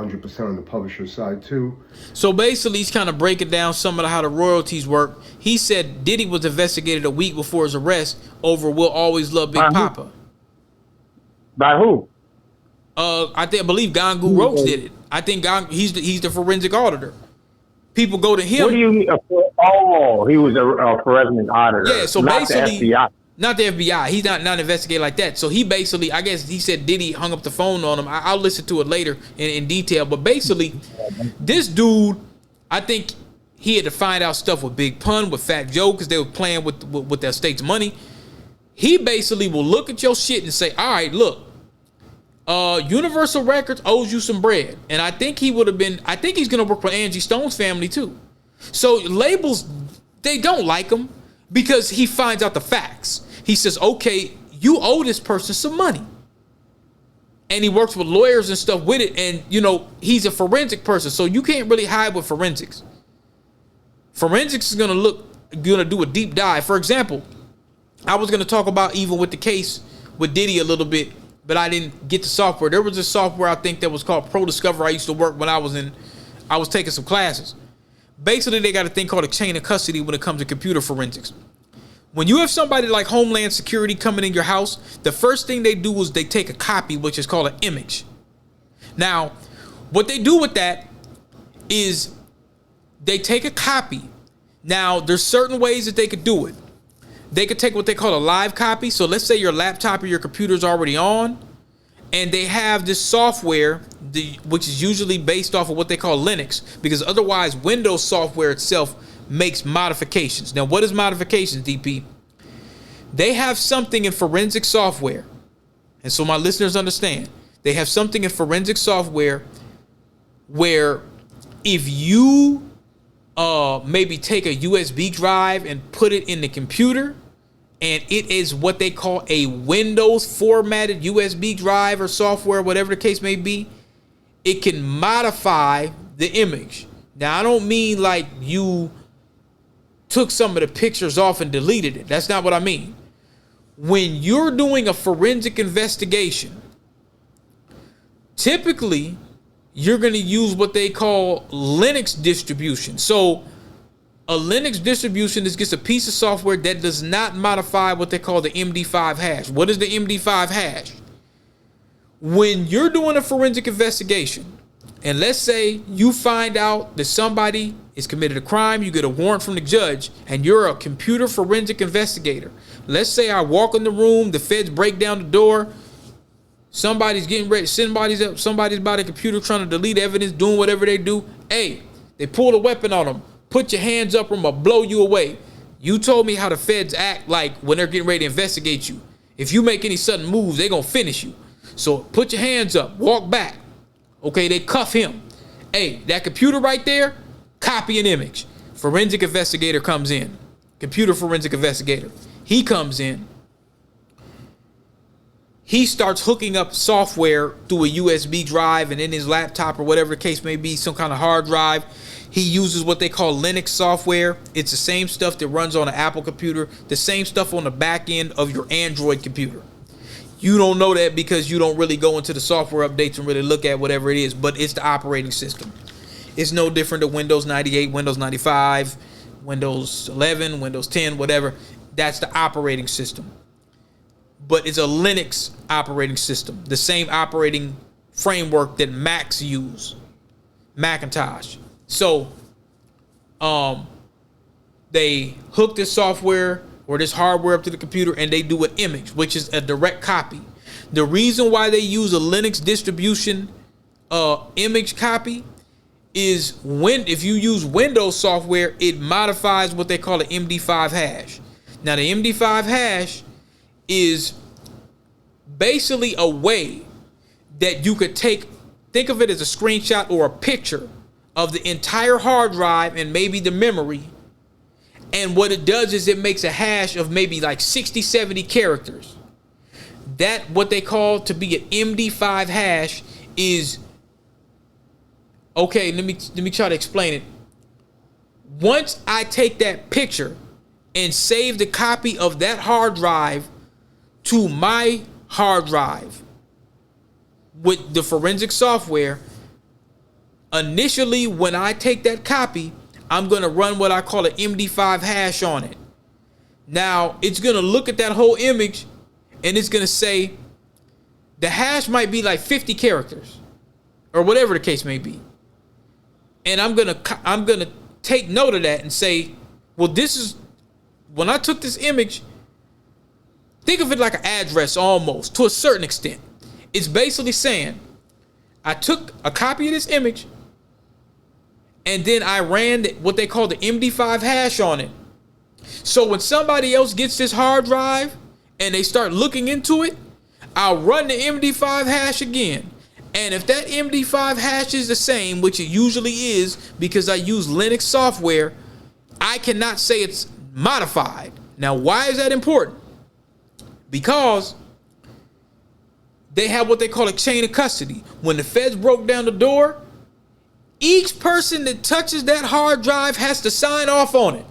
100% on the publisher side too. So basically, he's kind of breaking down some of how the royalties work. He said Diddy was investigated a week before his arrest over "We'll Always Love Big Papa." By who? I believe Gangu Roach did it. I think he's the forensic auditor. People go to him. What do you mean? Oh, he was a forensic auditor. Yeah, so not basically, the FBI. Not the FBI. He's not investigated like that. So he basically, I guess he said Diddy hung up the phone on him. I'll listen to it later in detail. But basically, this dude, I think he had to find out stuff with Big Pun, with Fat Joe, because they were playing with their state's money. He basically will look at your shit and say, all right, look, Universal Records owes you some bread. And I think he's going to work for Angie Stone's family too. So labels, they don't like him because he finds out the facts. He says, okay, you owe this person some money. And he works with lawyers and stuff with it. And, he's a forensic person. So you can't really hide with forensics. Forensics is going to do a deep dive. For example, I was going to talk about even with the case with Diddy a little bit, but I didn't get the software. There was a software I think that was called Pro Discover. I used to work when I was taking some classes. Basically, they got a thing called a chain of custody when it comes to computer forensics. When you have somebody like Homeland Security coming in your house, the first thing they do is they take a copy, which is called an image. Now, what they do with that is they take a copy. Now, there's certain ways that they could do it. They could take what they call a live copy. So let's say your laptop or your computer is already on, and they have this software, which is usually based off of what they call Linux, because otherwise Windows software itself makes modifications. Now, what is modifications, DP? They have something in forensic software, and so my listeners understand, they have something in forensic software where if you maybe take a USB drive and put it in the computer, and it is what they call a Windows formatted USB drive or software, whatever the case may be, it can modify the image. Now, I don't mean like you took some of the pictures off and deleted it. That's not what I mean. When you're doing a forensic investigation, typically you're going to use what they call Linux distribution. So a Linux distribution is just a piece of software that does not modify what they call the MD5 hash. What is the MD5 hash? When you're doing a forensic investigation, and let's say you find out that somebody has committed a crime, you get a warrant from the judge, and you're a computer forensic investigator. Let's say I walk in the room, the feds break down the door, somebody's getting ready, somebody's by the computer trying to delete evidence, doing whatever they do. Hey, they pulled a weapon on them. Put your hands up or I'm gonna blow you away. You told me how the feds act like when they're getting ready to investigate you. If you make any sudden moves, they're gonna finish you. So put your hands up, walk back. Okay, they cuff him. Hey, that computer right there, copy an image. Forensic investigator comes in. Computer forensic investigator. He comes in. He starts hooking up software through a USB drive and in his laptop or whatever the case may be, some kind of hard drive. He uses what they call Linux software. It's the same stuff that runs on an Apple computer, the same stuff on the back end of your Android computer. You don't know that because you don't really go into the software updates and really look at whatever it is, but it's the operating system. It's no different than Windows 98, Windows 95, Windows 11, Windows 10, whatever. That's the operating system. But it's a Linux operating system, the same operating framework that Macs use, Macintosh. So, they hook this software or this hardware up to the computer and they do an image, which is a direct copy. The reason why they use a Linux distribution image copy is if you use Windows software, it modifies what they call an MD5 hash. Now, the MD5 hash is basically a way that you could think of it as a screenshot or a picture of the entire hard drive and maybe the memory. And what it does is it makes a hash of maybe like 60, 70 characters. That, what they call to be an MD5 hash is, okay, let me try to explain it. Once I take that picture and save the copy of that hard drive to my hard drive with the forensic software, initially, when I take that copy, I'm going to run what I call an MD5 hash on it. Now, it's going to look at that whole image, and it's going to say the hash might be like 50 characters or whatever the case may be. And I'm going to take note of that and say, well, this is, when I took this image, think of it like an address almost, to a certain extent. It's basically saying, I took a copy of this image, and then I ran what they call the MD5 hash on it. So when somebody else gets this hard drive and they start looking into it, I'll run the MD5 hash again. And if that MD5 hash is the same, which it usually is because I use Linux software, I cannot say it's modified. Now, why is that important? Because they have what they call a chain of custody. When the feds broke down the door, each person that touches that hard drive has to sign off on it.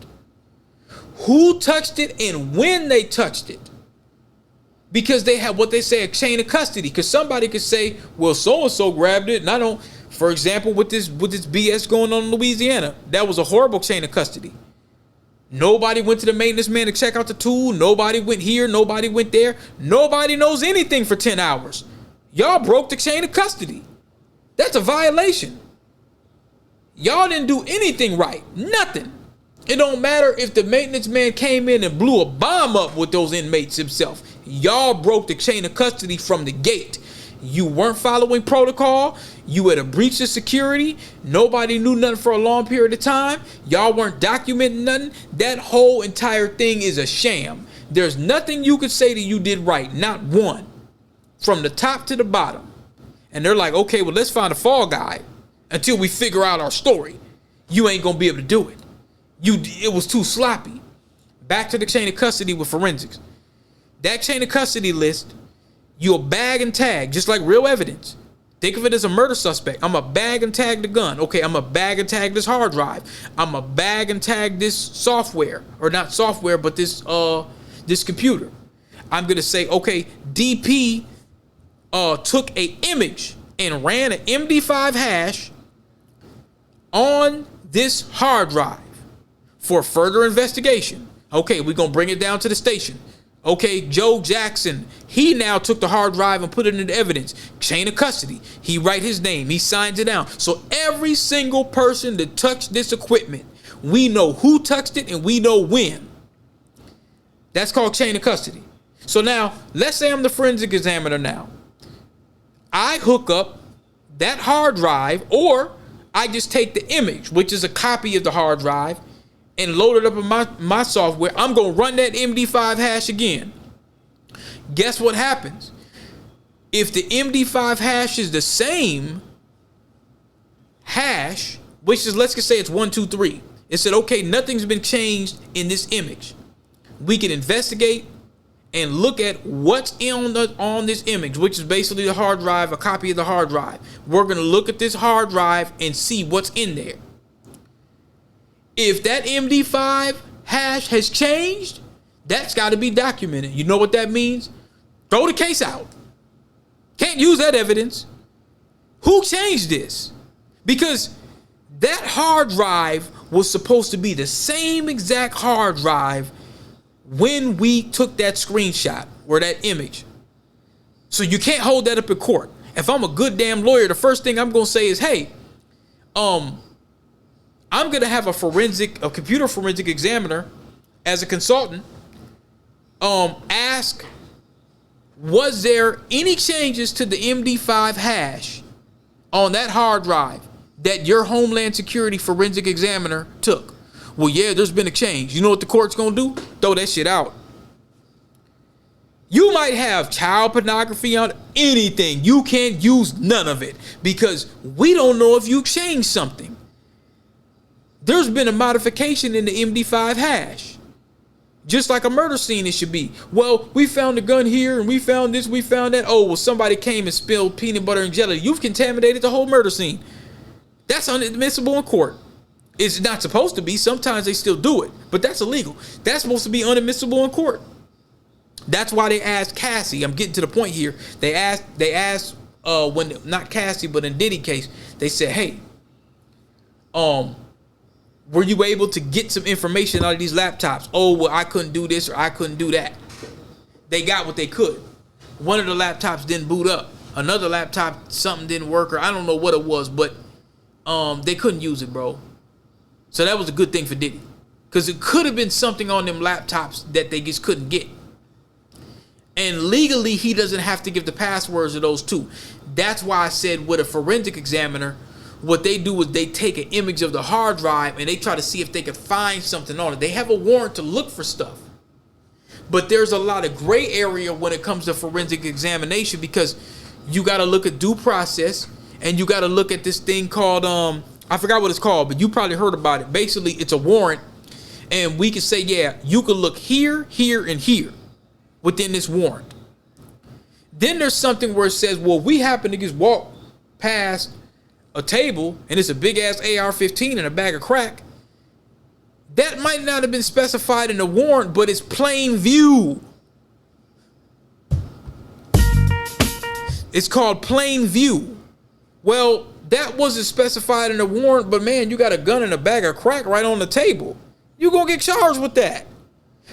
Who touched it and when they touched it. Because they have what they say a chain of custody. Because somebody could say, well, so-and-so grabbed it. And I don't, for example, with this BS going on in Louisiana, that was a horrible chain of custody. Nobody went to the maintenance man to check out the tool. Nobody went here. Nobody went there. Nobody knows anything for 10 hours. Y'all broke the chain of custody. That's a violation. Y'all didn't do anything right. Nothing. It don't matter if the maintenance man came in and blew a bomb up with those inmates himself. Y'all broke the chain of custody from the gate. You weren't following protocol. You had a breach of security. Nobody knew nothing for a long period of time. Y'all weren't documenting nothing. That whole entire thing is a sham. There's nothing you could say that you did right. Not one. From the top to the bottom. And they're like, okay, well, let's find a fall guy until we figure out our story. You ain't going to be able to do it. It was too sloppy. Back to the chain of custody with forensics. That chain of custody list, you'll bag and tag, just like real evidence. Think of it as a murder suspect. I'm a bag and tag the gun. Okay, I'm a bag and tag this hard drive. I'm a bag and tag this software, or not software, but this computer. I'm gonna say, okay, DP took a image and ran an MD5 hash on this hard drive for further investigation. Okay, we're gonna bring it down to the station. Okay, Joe Jackson, he now took the hard drive and put it into evidence. Chain of custody. He write his name. He signs it down. So every single person that touched this equipment, we know who touched it and we know when. That's called chain of custody. So now, let's say I'm the forensic examiner now. I hook up that hard drive, or I just take the image, which is a copy of the hard drive, and load it up in my software. I'm going to run that MD5 hash again. Guess what happens? If the MD5 hash is the same hash, which is, let's just say it's 123. It said, okay, nothing's been changed in this image. We can investigate and look at what's on this image, which is basically the hard drive, a copy of the hard drive. We're going to look at this hard drive and see what's in there. If that MD5 hash has changed, that's got to be documented. You know what that means? Throw the case out. Can't use that evidence. Who changed this? Because that hard drive was supposed to be the same exact hard drive when we took that screenshot or that image. So you can't hold that up in court. If I'm a good damn lawyer, the first thing I'm going to say is, hey, I'm going to have a computer forensic examiner as a consultant, ask, was there any changes to the MD5 hash on that hard drive that your Homeland Security forensic examiner took? Well, yeah, there's been a change. You know what the court's going to do? Throw that shit out. You might have child pornography on anything. You can't use none of it because we don't know if you changed something. There's been a modification in the MD5 hash. Just like a murder scene it should be. Well, we found a gun here and we found this, we found that. Oh, well, somebody came and spilled peanut butter and jelly. You've contaminated the whole murder scene. That's inadmissible in court. It's not supposed to be. Sometimes they still do it, but that's illegal. That's supposed to be unadmissible in court. That's why they asked Cassie. I'm getting to the point here. They asked when, not Cassie, but in Diddy case, they said, hey, were you able to get some information out of these laptops? Oh, well, I couldn't do this or I couldn't do that. They got what they could. One of the laptops didn't boot up. Another laptop, something didn't work, or I don't know what it was, but they couldn't use it, bro. So that was a good thing for Diddy, because it could have been something on them laptops that they just couldn't get. And legally, he doesn't have to give the passwords of those two. That's why I said with a forensic examiner, what they do is they take an image of the hard drive and they try to see if they can find something on it. They have a warrant to look for stuff. But there's a lot of gray area when it comes to forensic examination, because you got to look at due process, and you got to look at this thing called, I forgot what it's called, but you probably heard about it. Basically, it's a warrant, and we can say, yeah, you can look here, here, and here within this warrant. Then there's something where it says, well, we happen to just walk past a table, and it's a big-ass AR-15 and a bag of crack. That might not have been specified in the warrant, but it's plain view. It's called plain view. Well, that wasn't specified in the warrant, but man, you got a gun and a bag of crack right on the table. You're gonna get charged with that.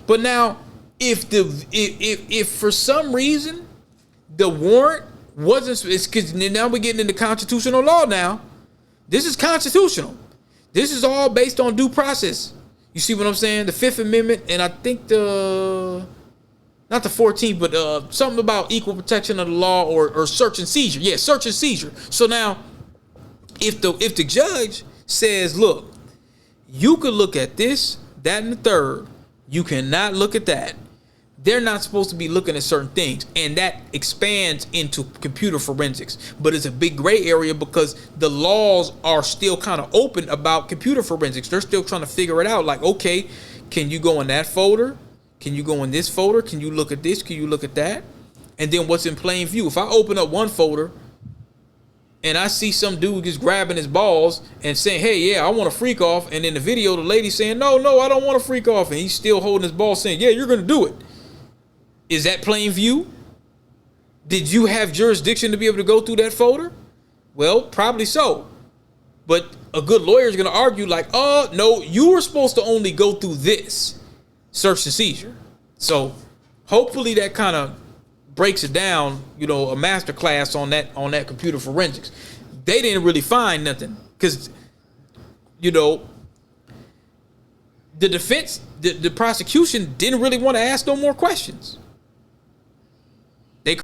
But now, if for some reason the warrant wasn't, it's because now we're getting into constitutional law now. This is constitutional. This is all based on due process. You see what I'm saying? The Fifth Amendment, and I think not the 14th, but something about equal protection of the law, or search and seizure. Yeah, search and seizure. So now, if the judge says, look, you could look at this, that, and the third, you cannot look at that. They're not supposed to be looking at certain things, and that expands into computer forensics. But it's a big gray area because the laws are still kind of open about computer forensics. They're still trying to figure it out. Like, okay, can you go in that folder? Can you go in this folder? Can you look at this? Can you look at that? And then what's in plain view? If I open up one folder and I see some dude just grabbing his balls and saying, hey, yeah, I want to freak off. And in the video, the lady saying, no, I don't want to freak off. And he's still holding his ball saying, yeah, you're going to do it. Is that plain view? Did you have jurisdiction to be able to go through that folder? Well, probably so. But a good lawyer is going to argue like, oh, no, you were supposed to only go through this. Search and seizure. So hopefully that kind of breaks it down, a master class on that computer forensics. They didn't really find nothing because, the defense, the prosecution didn't really want to ask no more questions.